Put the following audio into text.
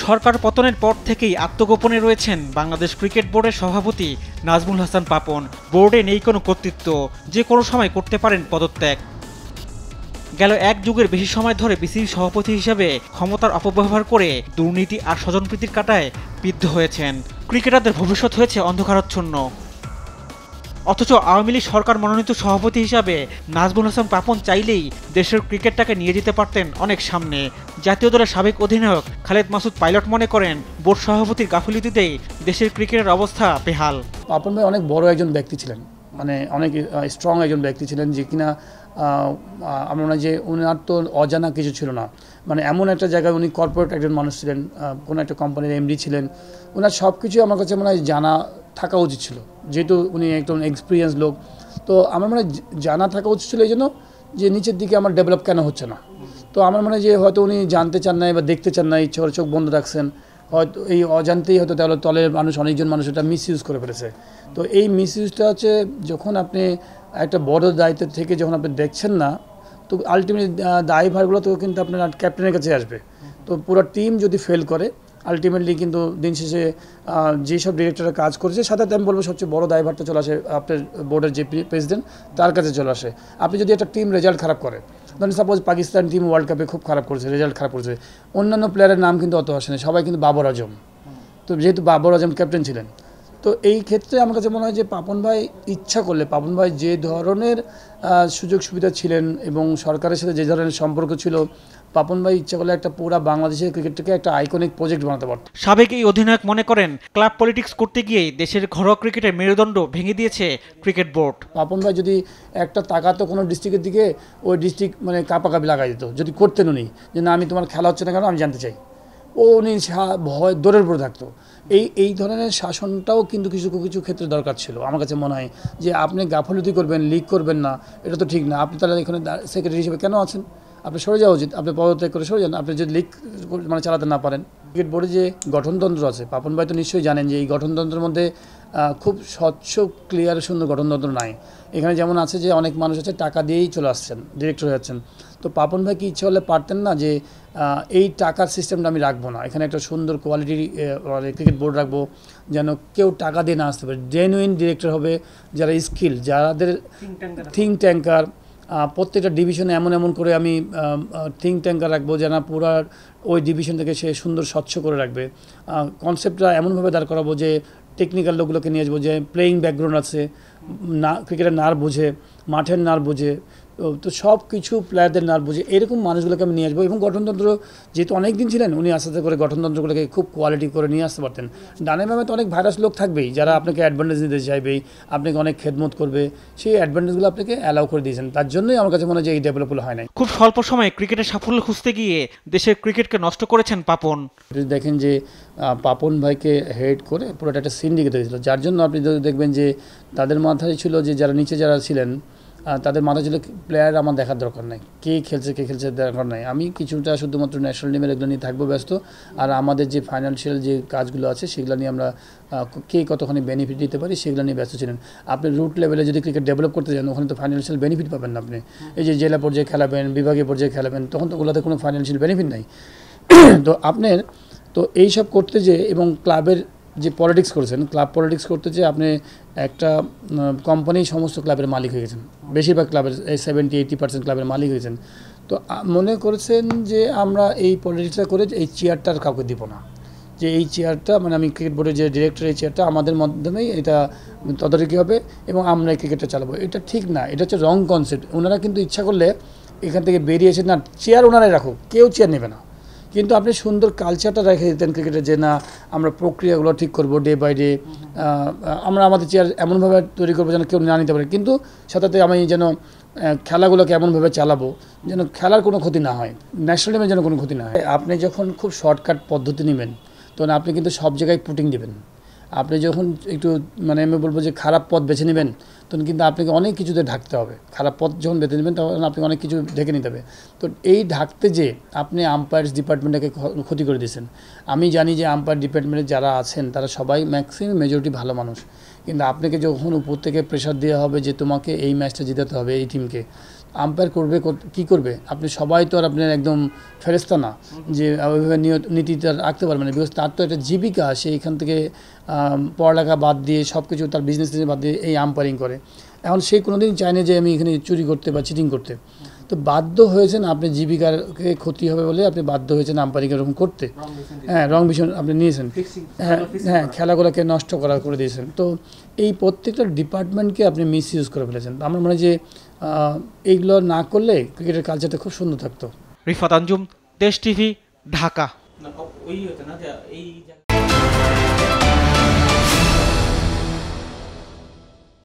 সরকার পতনের পর থেকেই আত্মগোপনে রয়েছেন বাংলাদেশ ক্রিকেট বোর্ডের সভাপতি নাজমুল হাসান পাপন। বোর্ডে নেই কোনো কর্তৃত্ব, যে কোনো সময় করতে পারেন পদত্যাগ। গেল এক যুগের বেশি সময় ধরে বিসিবি সভাপতি হিসেবে ক্ষমতার অপব্যবহার করে দুর্নীতি আর স্বজনপ্রীতির কাঁটায় বিদ্ধ হয়েছেন। ক্রিকেটারদের ভবিষ্যৎ হয়েছে অন্ধকারাচ্ছন্ন। অথচ আওয়ামী লীগ সরকার মনোনীত সভাপতি হিসাবে নাজমুল হাসান পাপন চাইলেই দেশের ক্রিকেটটাকে নিয়ে যেতে পারতেন অনেক সামনে। জাতীয় দলের সাবেক অধিনায়ক খালেদ মাসুদ পাইলট মনে করেন, বোর্ড সভাপতির গাফিলতিতেই দেশের ক্রিকেটের অবস্থা বেহাল। পাপন ভাই অনেক বড় একজন ব্যক্তি ছিলেন, মানে অনেক স্ট্রং একজন ব্যক্তি ছিলেন, যে কিনা আমরা না যে ওনার তো অজানা কিছু ছিল না। মানে এমন একটা জায়গায় উনি কর্পোরেট একজন মানুষ ছিলেন, কোনো একটা কোম্পানির এমডি ছিলেন। ওনার সব কিছু আমার কাছে মনে হয় জানা থাকা উচিত ছিল, যেহেতু উনি একজন এক্সপিরিয়েন্স লোক। তো আমার মনে হয় জানা থাকা উচিত ছিল এই জন্য যে নিচের দিকে আমার ডেভেলপ কেন হচ্ছে না। তো আমার মনে হয় যে হয়তো উনি জানতে চান নাই বা দেখতে চান নাই, চোখ বন্ধ রাখছেন। হয়তো এই অজান্তেই হয়তো তলের মানুষ, অনেকজন মানুষ এটা মিসইউজ করে ফেলেছে। তো এই মিসইউজটা হচ্ছে যখন আপনি একটা বড় দায়িত্ব থেকে যখন আপনি দেখছেন না, তো আলটিমেটলি দায়ভারগুলো তো কিন্তু আপনার ক্যাপ্টেনের কাছে আসবে। তো পুরো টিম যদি ফেল করে আলটিমেটলি কিন্তু দিন শেষে যেসব ডিরেক্টররা কাজ করেছে, সাথে আমি বলবো সবচেয়ে বড় দায়ভারটা চলে আসে আপনার বোর্ডের যে প্রেসিডেন্ট, তার কাছে চলে আসে। আপনি যদি একটা টিম রেজাল্ট খারাপ করে, ধরুন সাপোজ পাকিস্তান টিম ওয়ার্ল্ড কাপে খুব খারাপ করেছে, রেজাল্ট খারাপ করেছে, অন্যান্য প্লেয়ারের নাম কিন্তু অত আসেনি, সবাই কিন্তু বাবর আজম। তো যেহেতু বাবর আজম ক্যাপ্টেন ছিলেন, তো এই ক্ষেত্রে আমার কাছে মনে হয় যে পাপন ভাই ইচ্ছা করলে, পাপন ভাই যে ধরনের সুযোগ সুবিধা ছিলেন এবং সরকারের সাথে যে ধরনের সম্পর্ক ছিল, পাপন ভাই ইচ্ছা করলে একটা পুরা বাংলাদেশের ক্রিকেটটাকে একটা আইকনিক প্রজেক্ট বানাতে পারত। সাবেক এই অধিনায়ক মনে করেন, ক্লাব পলিটিক্স করতে গিয়েই দেশের ঘরোয়া ক্রিকেটের মেরুদণ্ড ভেঙে দিয়েছে ক্রিকেট বোর্ড। পাপন ভাই যদি একটা তাকাতো কোনো ডিস্ট্রিক্টের দিকে, ওই ডিস্ট্রিক্ট মানে কাপাকাপি লাগাই দিত যদি করতেন উনি, যে না আমি তোমার খেলা হচ্ছে না কেন, আমি জানতে চাই। উনি ভয় দৌড়ের উপরে থাকতো। এই ধরনের শাসনটাও কিন্তু কিছু ক্ষেত্রে দরকার ছিল। আমার কাছে মনে হয় যে আপনি গাফলতি করবেন, লিগ করবেন না, এটা তো ঠিক না। আপনি তাহলে এখানে সেক্রেটারি হিসেবে কেন আছেন? আপনি সরে যাওয়া উচিত, আপনি পদত্যাগ করে সরে যান, আপনি যদি লিগ মানে চালাতে না পারেন। ক্রিকেট বোর্ডে যে গঠনতন্ত্র আছে, পাপন ভাই তো নিশ্চয়ই জানেন যে এই গঠনতন্ত্রের মধ্যে খুব স্বচ্ছ ক্লিয়ার সুন্দর গঠনতন্ত্র নাই। এখানে যেমন আছে যে অনেক মানুষ আছে টাকা দিয়েই চলে আসছেন, ডিরেক্টর হয়ে যাচ্ছেন। তো পাপন ভাই কি ইচ্ছে হলে পারতেন না যে এই টাকার সিস্টেমটা আমি রাখবো না, এখানে একটা সুন্দর কোয়ালিটির ক্রিকেট বোর্ড রাখবো, যেন কেউ টাকা দিয়ে না আসতে পারে, জেনুইন ডিরেক্টর হবে, যারা স্কিল, যাদের থিঙ্ক ট্যাঙ্কার, প্রত্যেকটা ডিভিশনে এমন করে আমি থিঙ্ক ট্যাঙ্কার রাখবো, যেন পুরো ওই ডিভিশন থেকে সে সুন্দর স্বচ্ছ করে রাখবে। কনসেপ্টটা এমনভাবে দাঁড় করাবো যে টেকনিক্যাল লোকগুলোকে নিয়ে আসবো, যে প্লেয়িং ব্যাকগ্রাউন্ড আছে, না ক্রিকেটের নার বুঝে, মাঠের নার বুঝে, তো সব কিছু প্লেয়ারদের নার বুঝে, এরকম মানুষগুলোকে আমি নিয়ে আসবো। এবং গঠনতন্ত্র যেহেতু অনেক দিন ছিলেন, উনি আস্তে আস্তে করে গঠনতন্ত্রগুলোকে খুব কোয়ালিটি করে নিয়ে আসতে পারতেন। ডানে বামে তো অনেক ভাইরাস লোক থাকবেই, যারা আপনাকে অ্যাডভান্টেজ নিতে চাইবেই, আপনাকে অনেক খেদমত করবে, সেই অ্যাডভান্টেজগুলো আপনাকে অ্যালাউ করে দিয়েছেন। তার জন্যই আমার কাছে মনে হয় যে এই ডেভেলপগুলো হয় নাই। খুব স্বল্প সময়ে ক্রিকেটের সাফল্য খুঁজতে গিয়ে দেশের ক্রিকেটকে নষ্ট করেছেন পাপন। দেখেন যে পাপন ভাইকে হেড করে পুরোটা একটা সিন্ডিকেট হয়েছিল, যার জন্য আপনি দেখবেন যে তাদের মাথায় ছিল যে যারা নিচে যারা ছিলেন, তাদের মাথায় ছিল প্লেয়ার আমার দেখার দরকার নাই, কে খেলছে দরকার নাই, আমি কিছুটা শুধুমাত্র ন্যাশনাল টিমের এগুলো নিয়ে থাকবো ব্যস্ত, আর আমাদের যে ফাইন্যান্সিয়াল যে কাজগুলো আছে সেগুলো নিয়ে আমরা কে কতখানি বেনিফিট দিতে পারি সেগুলো নিয়ে ব্যস্ত ছিলেন। আপনি রুট লেভেলে যদি ক্রিকেট ডেভেলপ করতে চান, ওখানে তো ফাইন্যান্সিয়াল বেনিফিট পাবেন না আপনি। এই যে জেলা পর্যায়ে খেলাবেন, বিভাগীয় পর্যায়ে খেলাবেন, তখন তো ওগুলোতে কোনো ফাইন্যান্সিয়াল বেনিফিট নাই। তো আপনার তো এইসব করতে যে, এবং ক্লাবের যে পলিটিক্স করেছেন, ক্লাব পলিটিক্স করতে যে আপনি একটা কোম্পানি সমস্ত ক্লাবের মালিক হয়ে গেছেন, বেশিরভাগ ক্লাবের 70-80% ক্লাবের মালিক হয়েছেন। তো মনে করেছেন যে আমরা এই পলিটিক্সটা করে এই চেয়ারটা আর কাউকে দিব না, যে এই চেয়ারটা মানে আমি ক্রিকেট বোর্ডের যে ডিরেক্টর, এই চেয়ারটা আমাদের মাধ্যমেই এটা তদারকি হবে এবং আমরা এই ক্রিকেটটা চালাবো। এটা ঠিক না, এটা হচ্ছে রং কনসেপ্ট। ওনারা কিন্তু ইচ্ছা করলে এখান থেকে বেরিয়ে এসে, না চেয়ার ওনারাই রাখুক, কেউ চেয়ার নেবে না, কিন্তু আপনি সুন্দর কালচারটা রেখে দিতেন ক্রিকেটে, যে না আমরা প্রক্রিয়াগুলো ঠিক করব, ডে বাই ডে আমরা আমাদের চেয়ার এমনভাবে তৈরি করবো যেন কেউ না নিতে পারে, কিন্তু সাথে আমি যেন খেলাগুলোকে এমনভাবে চালাবো যেন খেলার কোনো ক্ষতি না হয়, ন্যাশনাল টিমের যেন কোনো ক্ষতি না হয়। আপনি যখন খুব শর্টকাট পদ্ধতি নেবেন, তখন আপনি কিন্তু সব জায়গায় পুটিং দেবেন। আপনি যখন একটু মানে আমি বলবো যে খারাপ পথ বেছে নেবেন, তখন কিন্তু আপনাকে অনেক কিছুতে ঢাকতে হবে। খারাপ পথ যখন বেছে নেবেন তখন আপনাকে অনেক কিছু ঢেকে নিতে হবে। তো এই ঢাকতে যে আপনি আম্পায়ার্স ডিপার্টমেন্টটাকে ক্ষতি করে দিয়েছেন। আমি জানি যে আম্পায়ার ডিপার্টমেন্টে যারা আছেন তারা সবাই ম্যাক্সিমাম মেজরিটি ভালো মানুষ, কিন্তু আপনাকে যখন উপর থেকে প্রেশার দেওয়া হবে যে তোমাকে এই ম্যাচটা জেতাতে হবে এই টিমকে, আম্পায়ার করবে কি করবে, আপনি সবাই তো আর আপনার একদম ফেরেস্তা না যে ওইভাবে নীতিটা রাখতে পারবে না, বিকজ তার তো একটা জীবিকা, সে এখান থেকে পড়ালেখা বাদ দিয়ে সব কিছু তার বিজনেস বাদ দিয়ে এই আম্পায়ারিং করে। এখন সে কোনোদিন চায় না যে আমি এখানে চুরি করতে বা চিটিং করতে, তো বাধ্য হয়েছেন আপনি জীবিকাকে ক্ষতি হবে বলে আপনি বাধ্য হয়েছেন আম্পায়ারিং এরকম করতে। হ্যাঁ, রং ভিশন আপনি নিয়েছেন, হ্যাঁ খেলাগুলোকে নষ্ট করে দিয়েছেন। তো এই প্রত্যেকটা ডিপার্টমেন্টকে আপনি মিস ইউজ করে ফেলেছেন। আমার মনে হয় যে এইগুলো না করলে ক্রিকেটের কালচারটা খুব সুন্দর থাকতো। রিফাত আঞ্জুম, দেশ টিভি, ঢাকা।